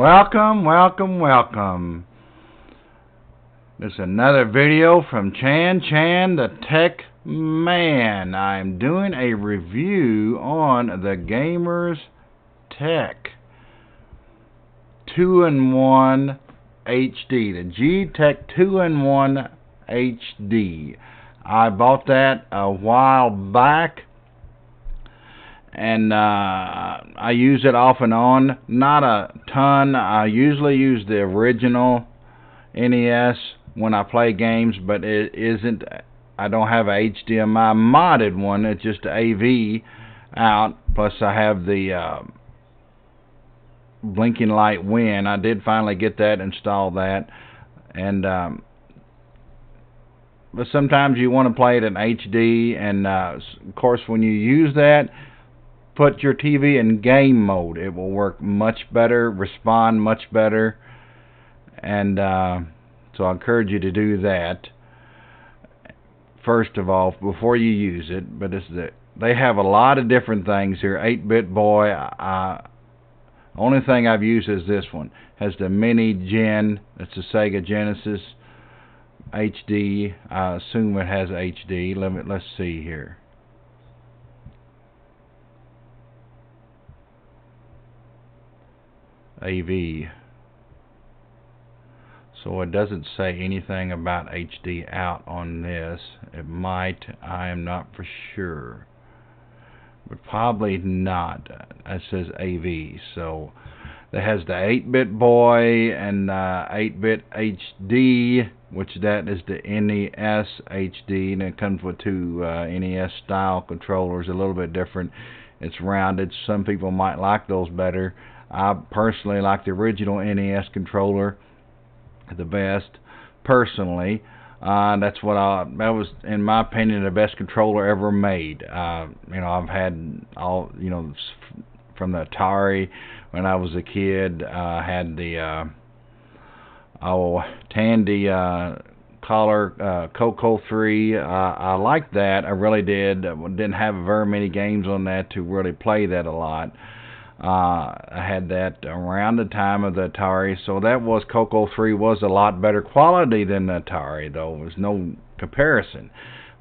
Welcome, welcome, welcome. This is another video from Chan the Tech Man. I'm doing a review on the Gamerz Tech 2in1 HD, the G-Tek 2in1 HD. I bought that a while back, and I use it off and on, not a ton. I usually use the original NES when I play games, but it isn't. I don't have a HDMI modded one. It's just AV out. Plus, I have the blinking light win. I did finally get that, install that, and but sometimes you want to play it in HD, and of course, when you use that, put your TV in game mode. It will work much better, respond much better, and so I encourage you to do that first of all before you use it. But they have a lot of different things here. 8-bit boy. Only thing I've used is this one. Has the mini Gen. It's a Sega Genesis HD. I assume it has HD. Let's see here. AV. So it doesn't say anything about HD out on this. It might. I am not for sure, but probably not. It says AV. So it has the 8-bit boy and 8-bit HD, which that is the NES HD, and it comes with two NES style controllers, a little bit different. It's rounded. Some people might like those better. I personally like the original NES controller the best, personally. That was, in my opinion, the best controller ever made. I've had all, from the Atari when I was a kid. I had the Tandy color Coco 3. I liked that. I really did. Didn't have very many games on that to really play that a lot. I had that around the time of the Atari, so that was Coco 3 was a lot better quality than the Atari, though. There was no comparison.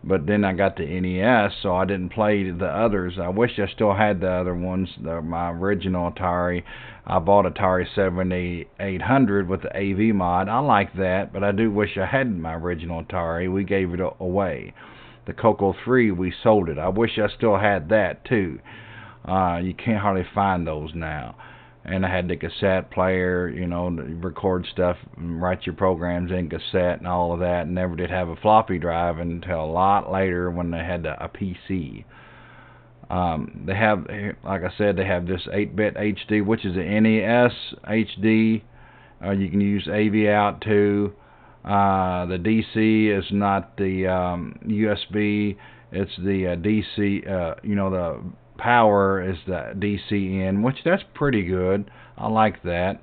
But then I got the NES, so I didn't play the others. I wish I still had the other ones, my original Atari. I bought Atari 7800 with the AV mod. I like that, but I do wish I had my original Atari. We gave it away. The Coco 3, we sold it. I wish I still had that, too. You can't hardly find those now. And I had the cassette player, to record stuff and write your programs in cassette and all of that. Never did have a floppy drive until a lot later when they had a PC. They have, like I said, they have this 8-bit HD, which is the NES HD. You can use AV out too. The DC is not the USB. It's the DC. The power is the DC in, which that's pretty good. I like that.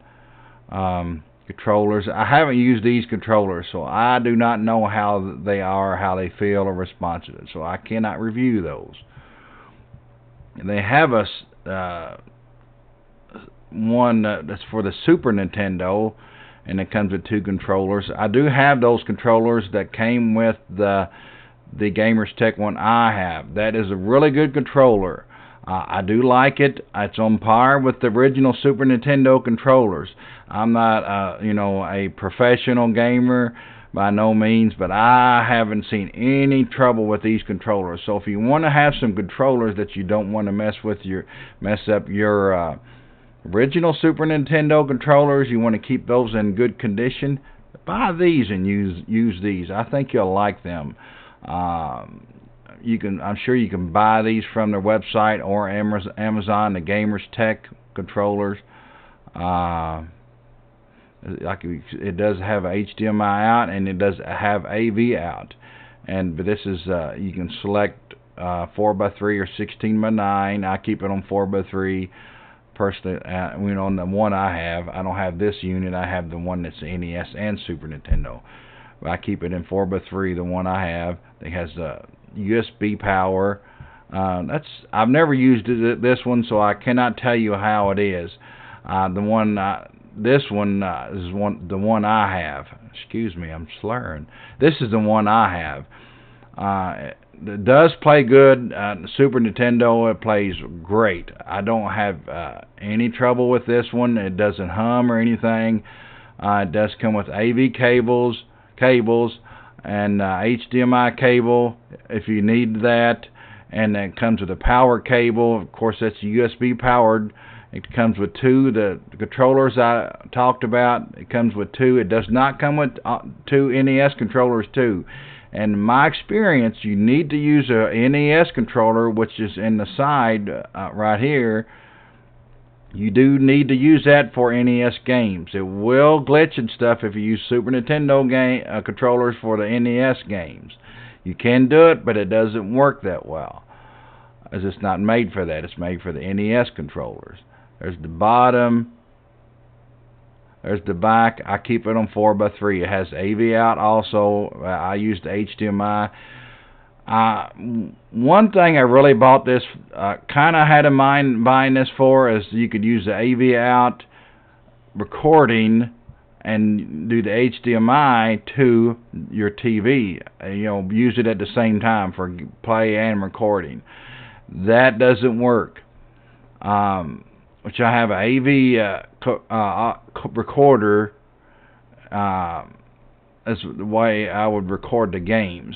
Controllers. I haven't used these controllers, so I do not know how they are, how they feel or respond to it. So I cannot review those. And they have one that's for the Super Nintendo, and it comes with two controllers. I do have those controllers that came with the Gamerz Tech one I have. That is a really good controller. I do like it. It's on par with the original Super Nintendo controllers. I'm not, a professional gamer by no means, but I haven't seen any trouble with these controllers. So if you want to have some controllers that you don't want to mess up your original Super Nintendo controllers, you want to keep those in good condition, buy these and use these. I think you'll like them. I'm sure you can buy these from their website or Amazon, the Gamerz Tech controllers. It does have HDMI out, and it does have AV out. But this is you can select 4x3 or 16x9. I keep it on 4x3 personally. On the one I have, I don't have this unit. I have the one that's NES and Super Nintendo. But I keep it in 4x3. The one I have, it has USB power. I've never used this one, so I cannot tell you how it is. The one this one is the one I have. Excuse me, I'm slurring. This is the one I have. It does play good. Super Nintendo, it plays great. I don't have any trouble with this one. It doesn't hum or anything. It does come with AV cables, and HDMI cable if you need that. And it comes with a power cable. Of course, that's USB powered. It comes with two. The controllers I talked about, it comes with two. It does not come with two NES controllers too. And in my experience, you need to use a NES controller, which is in the side right here. You do need to use that for NES games. It will glitch and stuff if you use Super Nintendo controllers for the NES games. You can do it, but it doesn't work that well, as it's not made for that. It's made for the NES controllers. There's the bottom. There's the back. I keep it on 4x3. It has AV out also. I use the HDMI. One thing I really bought this, kind of had in mind buying this for, is you could use the AV out recording and do the HDMI to your TV. Use it at the same time for play and recording. That doesn't work. Which I have an AV recorder. That's the way I would record the games,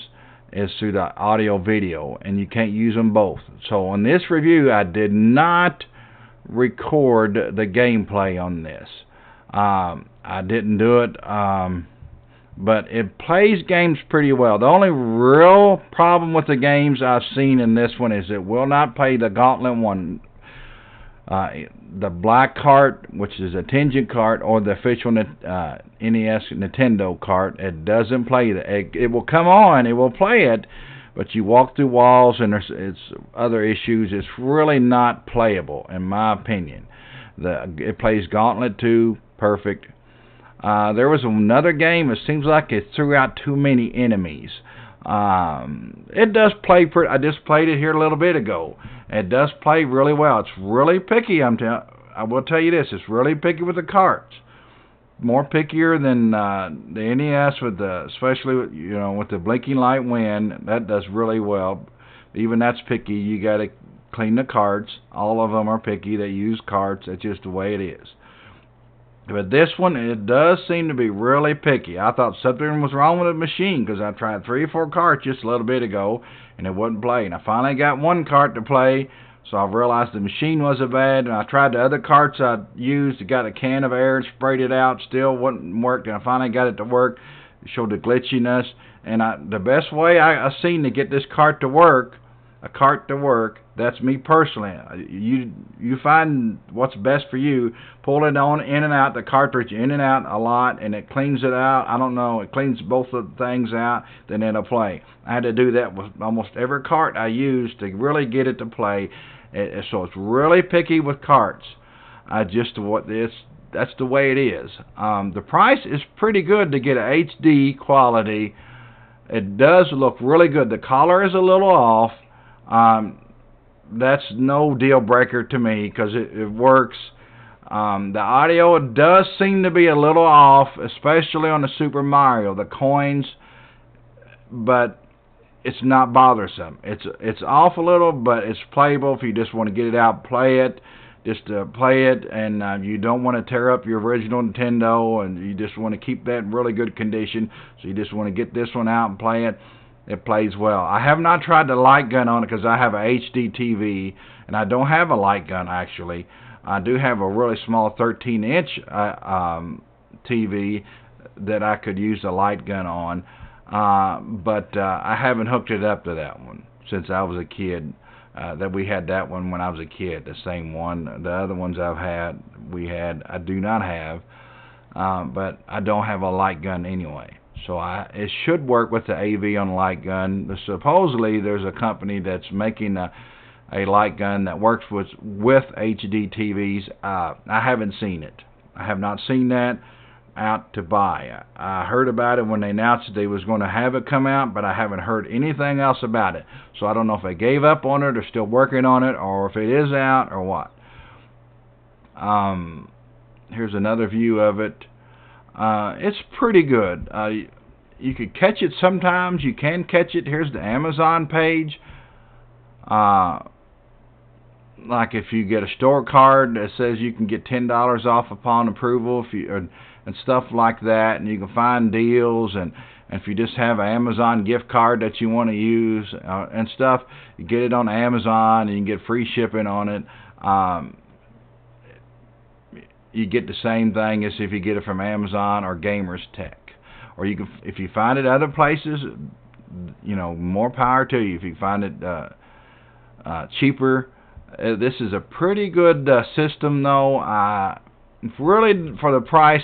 is through the audio video, and you can't use them both. So on this review, I did not record the gameplay on this. I didn't do it, but it plays games pretty well. The only real problem with the games I've seen in this one is it will not play the Gauntlet one, the black cart, which is a Tengen cart, or the official NES Nintendo cart. It doesn't play that. It will come on, it will play it, but you walk through walls and it's other issues. It's really not playable, in my opinion. It plays Gauntlet 2 perfect. There was another game. It seems like it threw out too many enemies. It does play I just played it here a little bit ago. It does play really well. It's really picky. I will tell you this. It's really picky with the carts. More pickier than the NES, especially with the blinking light wind. That does really well. Even that's picky. You got to clean the carts. All of them are picky. They use carts. That's just the way it is. But this one, it does seem to be really picky. I thought something was wrong with the machine, because I tried 3 or 4 carts just a little bit ago, and it wouldn't play. And I finally got one cart to play, so I realized the machine wasn't bad. And I tried the other carts I used, got a can of air and sprayed it out, still wouldn't work. And I finally got it to work. It showed the glitchiness. And the best way I've seen to get this cart to work, that's me personally. You find what's best for you. Pull it on in and out, the cartridge in and out a lot, and it cleans it out. I don't know, it cleans both of the things out, then it'll play. I had to do that with almost every cart I used to really get it to play. So it's really picky with carts. That's the way it is. The price is pretty good to get a HD quality. It does look really good. The color is a little off. That's no deal breaker to me, because it works. The audio does seem to be a little off, especially on the Super Mario, the coins, but it's not bothersome. It's off a little, but it's playable if you just want to get it out, play it, and you don't want to tear up your original Nintendo, and you just want to keep that in really good condition, so you just want to get this one out and play it. It plays well. I have not tried the light gun on it because I have a HD TV, and I don't have a light gun actually. I do have a really small 13-inch TV that I could use a light gun on, but I haven't hooked it up to that one since I was a kid. That we had that one when I was a kid, the same one. The other ones I do not have, but I don't have a light gun anyway. So it should work with the AV on the light gun. Supposedly there's a company that's making a light gun that works with HD TVs. I haven't seen it. I have not seen that out to buy. I heard about it when they announced that they was going to have it come out, but I haven't heard anything else about it. So I don't know if they gave up on it or still working on it, or if it is out or what. Here's another view of it. It's pretty good. You could catch it sometimes. You can catch it. Here's the Amazon page. Like if you get a store card that says you can get $10 off upon approval, and stuff like that, and you can find deals, and if you just have an Amazon gift card that you want to use and stuff, you get it on Amazon and you can get free shipping on it. You get the same thing as if you get it from Amazon or Gamerz Tech. Or you can, if you find it other places, more power to you. If you find it cheaper, this is a pretty good system, though. Really, for the price,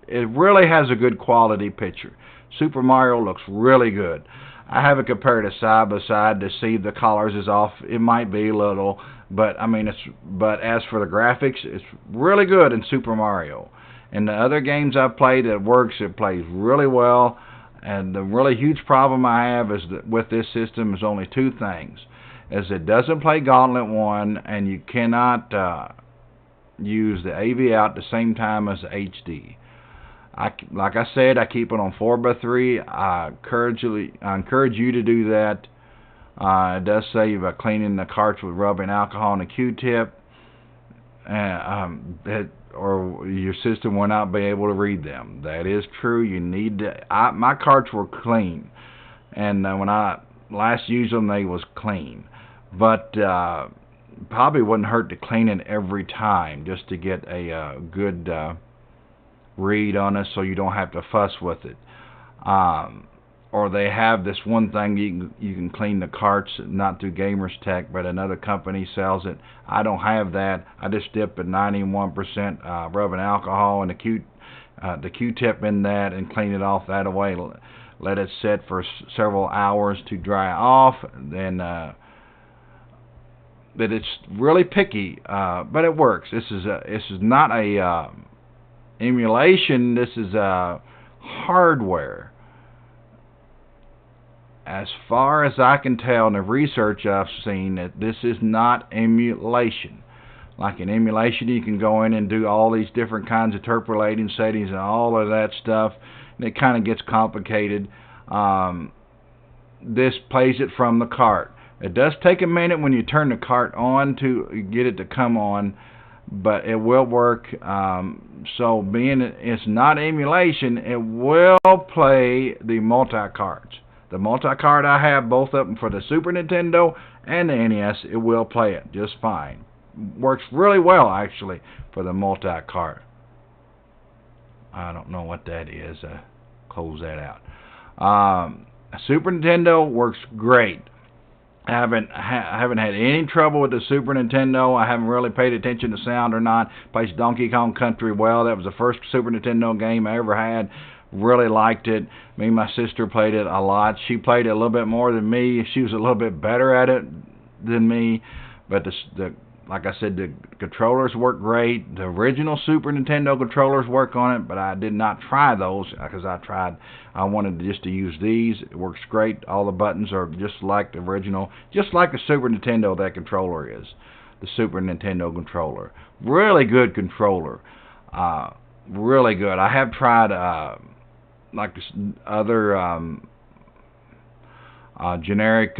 it really has a good quality picture. Super Mario looks really good. I haven't compared it side by side to see if the colors is off. It might be a little, but I mean, but as for the graphics, it's really good in Super Mario. And the other games I've played, it works. It plays really well. And the really huge problem I have is that with this system is only two things: is it doesn't play Gauntlet 1, and you cannot use the AV out at the same time as the HD. Like I said, I keep it on 4x3. I encourage you to do that. It does say about cleaning the carts with rubbing alcohol and a Q-tip, or your system will not be able to read them. That is true. You need to. My carts were clean, and when I last used them, they was clean. But probably wouldn't hurt to clean it every time just to get a good read on it, so you don't have to fuss with it. Or they have this one thing you can clean the carts, not through Gamerz Tech, but another company sells it. I don't have that. I just dip at 91% rubbing alcohol and the Q-tip in that and clean it off that way. Let it sit for several hours to dry off. Then that it's really picky, but it works. This is not a emulation. This is hardware. As far as I can tell in the research I've seen, that this is not emulation. Like in emulation, you can go in and do all these different kinds of interpolating settings and all of that stuff, and it kind of gets complicated. This plays it from the cart. It does take a minute when you turn the cart on to get it to come on, but it will work. So being it's not emulation, it will play the multi-carts. The multi-cart I have, both of them for the Super Nintendo and the NES, it will play it just fine. Works really well, actually, for the multi-cart. I don't know what that is. Close that out. Super Nintendo works great. I haven't had any trouble with the Super Nintendo. I haven't really paid attention to sound or not. Plays Donkey Kong Country well. That was the first Super Nintendo game I ever had. Really liked it. Me and my sister played it a lot. She played it a little bit more than me. She was a little bit better at it than me. But like I said, the controllers work great. The original Super Nintendo controllers work on it, but I did not try those because I wanted just to use these. It works great. All the buttons are just like the original, just like the Super Nintendo that controller is. The Super Nintendo controller. Really good controller. Really good. I have tried like other generic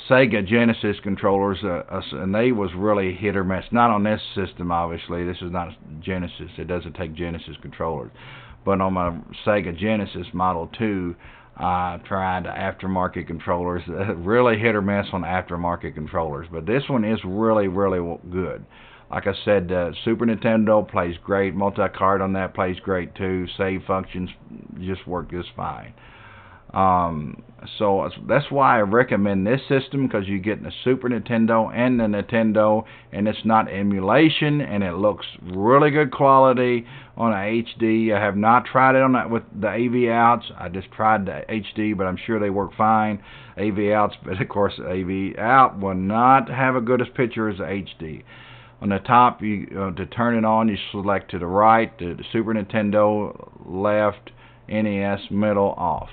Sega Genesis controllers, and they was really hit or miss. Not on this system, obviously. This is not Genesis. It doesn't take Genesis controllers. But on my Sega Genesis Model 2, I tried aftermarket controllers. Really hit or miss on aftermarket controllers. But this one is really, really good. Like I said, Super Nintendo plays great. Multi-cart on that plays great too. Save functions just work just fine. So that's why I recommend this system, because you get the Super Nintendo and the Nintendo, and it's not emulation, and it looks really good quality on a HD. I have not tried it on that with the AV outs. I just tried the HD, but I'm sure they work fine. AV outs, but of course AV out will not have a good as picture as the HD. On the top, to turn it on, you select to the right, the Super Nintendo, left, NES, middle, off.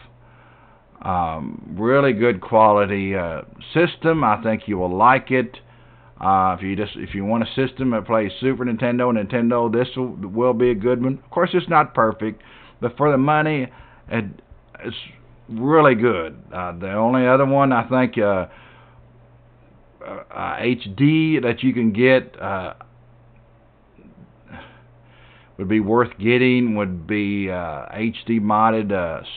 Really good quality system. I think you will like it. If you want a system that plays Super Nintendo, this will be a good one. Of course, it's not perfect, but for the money, it's really good. The only other one I think HD that you can get would be worth getting would be HD modded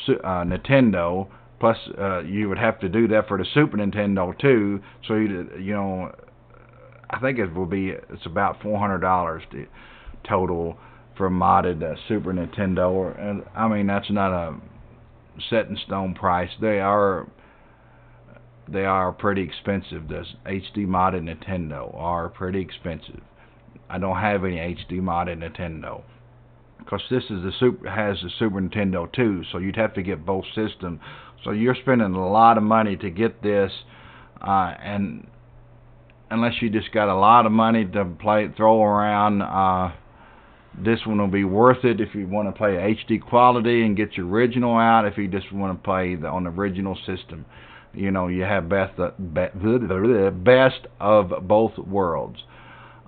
Nintendo. Plus, you would have to do that for the Super Nintendo too. So you know, I think it's about $400 total for modded Super Nintendo. And I mean, that's not a set in stone price. They are pretty expensive. The HD modded Nintendo are pretty expensive. I don't have any HD modded Nintendo because this is has the Super Nintendo too, so you'd have to get both systems. So you're spending a lot of money to get this, and unless you just got a lot of money to throw around, this one will be worth it if you want to play HD quality and get your original out. If you just want to play on the original system, you know, you have best of both worlds.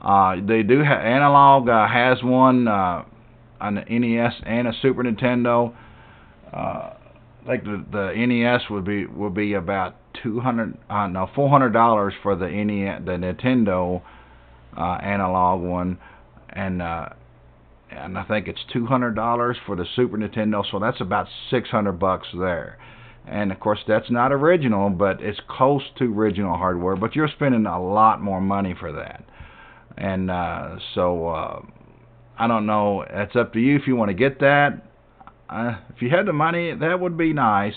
They do have Analog has one on the NES and a Super Nintendo. I think the NES would be about $400 for the Nintendo Analog one, and I think it's $200 for the Super Nintendo. So that's about $600 there. And of course, that's not original, but it's close to original hardware. But you're spending a lot more money for that, and so I don't know. It's up to you if you want to get that. If you had the money, that would be nice.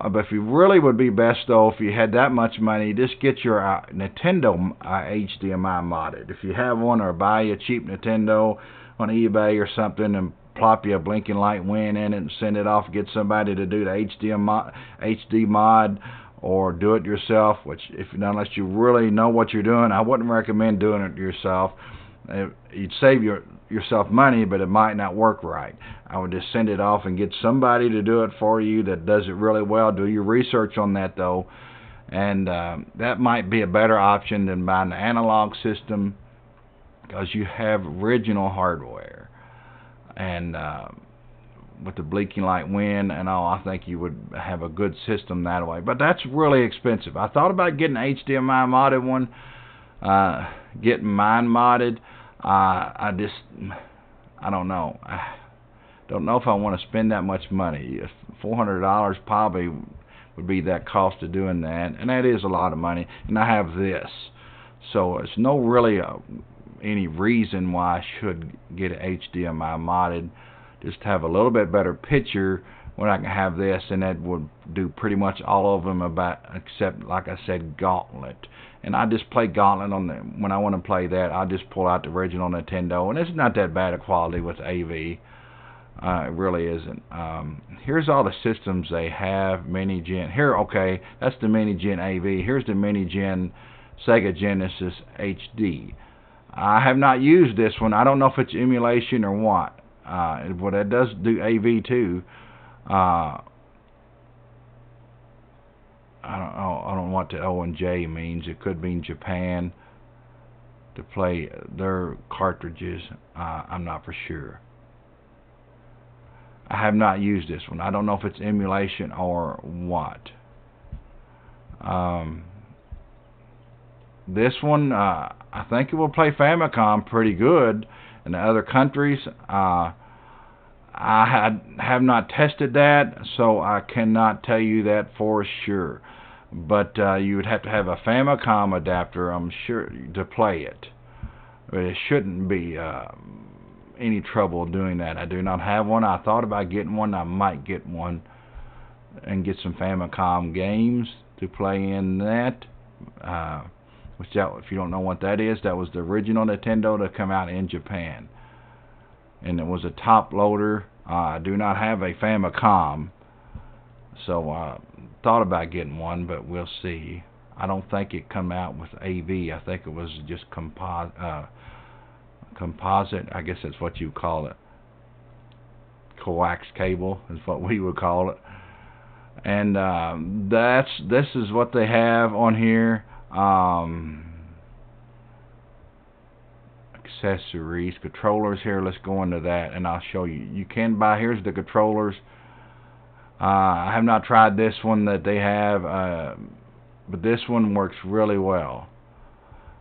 But if you really would be best, though, if you had that much money, just get your Nintendo HDMI modded. If you have one, or buy a cheap Nintendo on eBay or something and plop you a blinking light win in it and send it off. Get somebody to do the HD mod, or do it yourself. Which, unless you really know what you're doing, I wouldn't recommend doing it yourself. You'd save yourself money, but it might not work right. I would just send it off and get somebody to do it for you that does it really well. Do your research on that, though, and that might be a better option than buying the analog system, because you have original hardware. And with the blinking light win and all, I think you would have a good system that way. But that's really expensive. I thought about getting an HDMI modded one, getting mine modded. I don't know. I don't know if I want to spend that much money. $400 probably would be that cost of doing that, and that is a lot of money. And I have this, so it's no really any reason why I should get an HDMI modded. Just have a little bit better picture when I can have this, and that would do pretty much all of them except, like I said, Gauntlet. And I just play Gauntlet when I want to play that. I just pull out the original Nintendo, and it's not that bad a quality with AV. It really isn't. Here's all the systems they have. Mini-Gen. Here, okay, that's the Mini-Gen AV. Here's the Mini-Gen Sega Genesis HD. I have not used this one. I don't know if it's emulation or what. But it does do AV too. I don't know what the O and J means. It could mean Japan to play their cartridges. I'm not for sure. I have not used this one. I don't know if it's emulation or what. This one, I think it will play Famicom pretty good in the other countries. I have not tested that, so I cannot tell you that for sure. But you would have to have a Famicom adapter, I'm sure, to play it. But it shouldn't be any trouble doing that. I do not have one. I thought about getting one. I might get one and get some Famicom games to play in that. If you don't know what that is, that was the original Nintendo to come out in Japan. And it was a top loader. I do not have a Famicom, so I thought about getting one, but we'll see. I don't think it come out with AV. I think it was just composite. I guess that's what you call it. Coax cable is what we would call it. And this is what they have on here. accessories, controllers here. Let's go into that and I'll show you. You can buy, here's the controllers. I have not tried this one that they have, but this one works really well.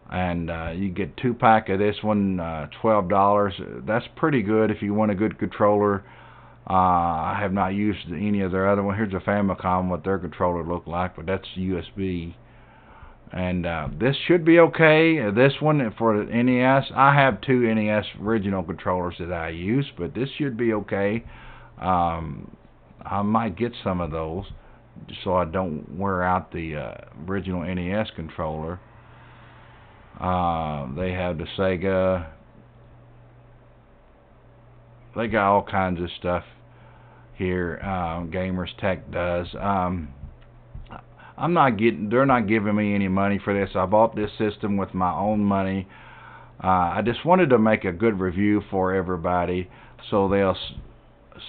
And you get 2-pack of this one, $12. That's pretty good if you want a good controller. I have not used any of their other one. Here's a Famicom, what their controller looked like, but that's USB. And this should be okay. This one for the NES, I have 2 NES original controllers that I use, but this should be okay. I might get some of those so I don't wear out the original NES controller. They have the Sega. They got all kinds of stuff here. Gamerz Tech does. They're not giving me any money for this. I bought this system with my own money. I just wanted to make a good review for everybody so they'll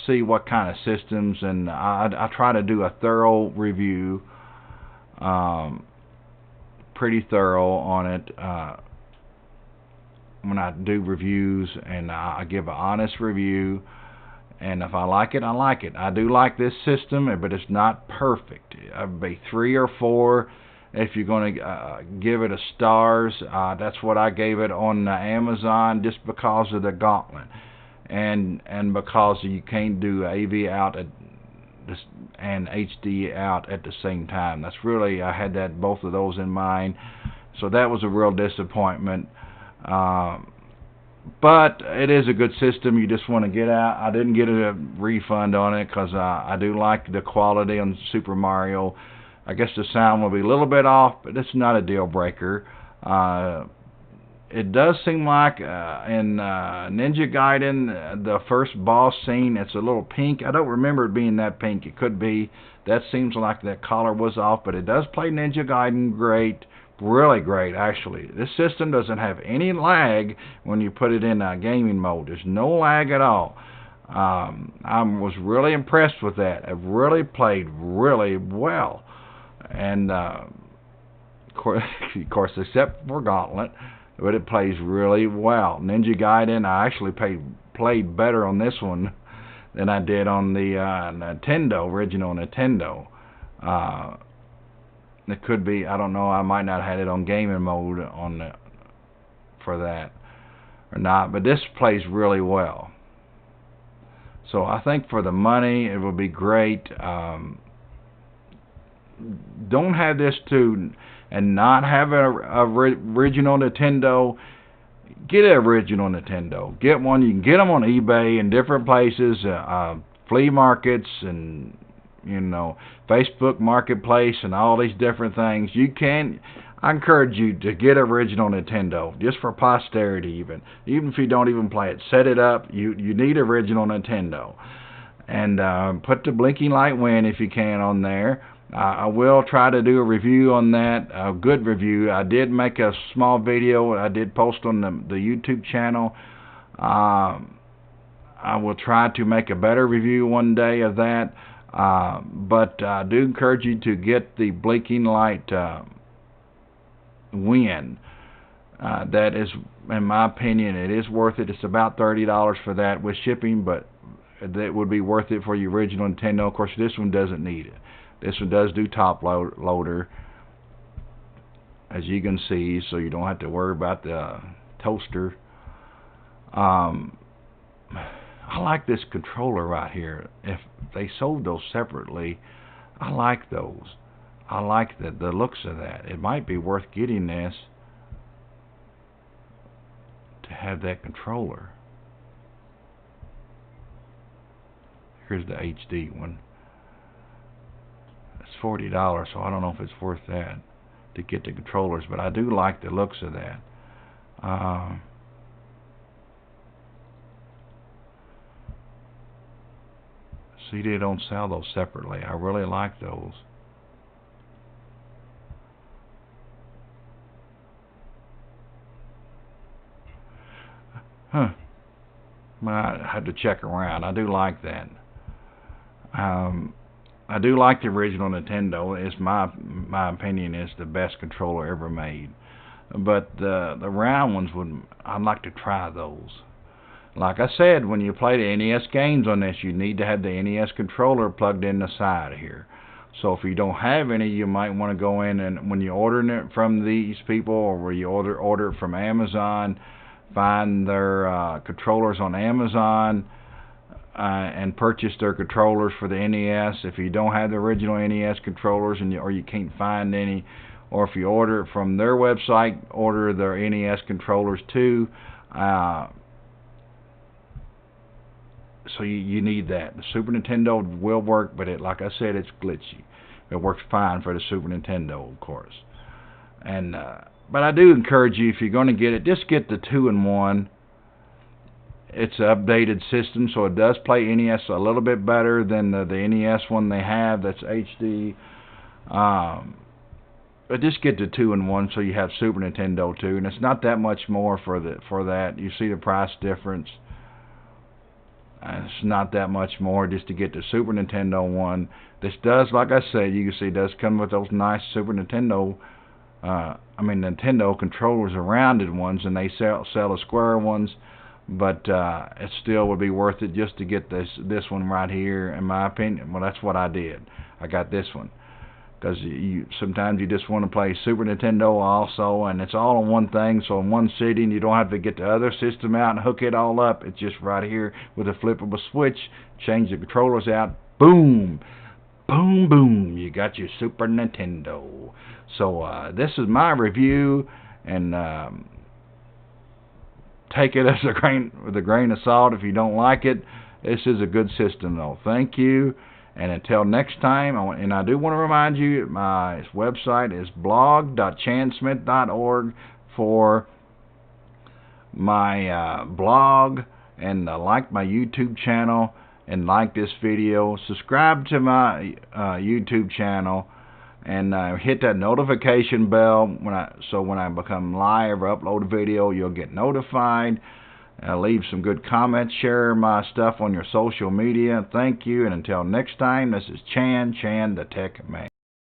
see what kind of systems, and I try to do a thorough review, pretty thorough on it when I do reviews, and I give an honest review, and if I like it, I like it. I do like this system, but it's not perfect. I'd be 3 or 4 if you're going to give it a stars. That's what I gave it on Amazon, just because of the gauntlet, and because you can't do AV out and HD out at the same time. That's really, I had that, both of those in mind, so that was a real disappointment. But it is a good system. You just want to get out. I didn't get a refund on it because I do like the quality on Super Mario. I guess the sound will be a little bit off, but it's not a deal breaker. It does seem like in Ninja Gaiden, the first boss scene, it's a little pink. I don't remember it being that pink. It could be. That seems like that color was off, but it does play Ninja Gaiden great. Really great, actually. This system doesn't have any lag when you put it in gaming mode. There's no lag at all. I was really impressed with that. It really played really well. And of course, except for Gauntlet, but it plays really well. Ninja Gaiden, I actually played better on this one than I did on the Nintendo, original Nintendo. It could be, I don't know, I might not have had it on gaming mode for that or not, but this plays really well. So I think for the money, it would be great. Don't have this and not have an original Nintendo. Get an original Nintendo. Get one. You can get them on eBay and different places, flea markets, and Facebook Marketplace, and all these different things. I encourage you to get original Nintendo, just for posterity. Even if you don't even play it, set it up. You need original Nintendo, and put the blinking light win if you can on there. I will try to do a review on that, a good review. I did make a small video I did post on the YouTube channel. I will try to make a better review one day of that. But I do encourage you to get the blinking light win. That is, in my opinion, it is worth it. It's about $30 for that with shipping, but that would be worth it for your original Nintendo. Of course, this one doesn't need it. This one does do top loader, as you can see, so you don't have to worry about the toaster. I like this controller right here. If they sold those separately, I like those. I like the looks of that. It might be worth getting this to have that controller. Here's the HD one. It's $40, so I don't know if it's worth that to get the controllers, but I do like the looks of that. See, they don't sell those separately. I really like those. I had to check around. I do like that. I do like the original Nintendo. It's my opinion is the best controller ever made. but the round ones I'd like to try those. Like I said, when you play the NES games on this, you need to have the NES controller plugged in the side here. So if you don't have any, you might want to go in, and when you're ordering it from these people, or where you order it from Amazon, find their controllers on Amazon, and purchase their controllers for the NES. If you don't have the original NES controllers, or you can't find any, or if you order it from their website, order their NES controllers too. So you need that. The Super Nintendo will work, but like I said, it's glitchy. It works fine for the Super Nintendo, of course. And but I do encourage you, if you're going to get it, just get the 2-in-1. It's an updated system, so it does play NES a little bit better than the NES one they have that's HD. But just get the 2-in-1 so you have Super Nintendo too, and it's not that much more for that. You see the price difference. It's not that much more just to get the Super Nintendo one. This does, like I said, you can see, does come with those nice Super Nintendo, Nintendo controllers, the rounded ones, and they sell the square ones. But it still would be worth it just to get this one right here, in my opinion. Well, that's what I did. I got this one. Because sometimes you just want to play Super Nintendo also, and it's all in one thing, so in one sitting you don't have to get the other system out and hook it all up. It's just right here with a flip of a switch. Change the controllers out, boom, boom, boom, you got your Super Nintendo. So this is my review, and take it as with a grain of salt if you don't like it. This is a good system though. Thank you. And until next time, I do want to remind you, my website is blog.chansmith.org for my blog, and like my YouTube channel, and like this video. Subscribe to my YouTube channel, and hit that notification bell so when I become live or upload a video, you'll get notified. Leave some good comments, share my stuff on your social media. Thank you, and until next time, this is Chan the Tech Man.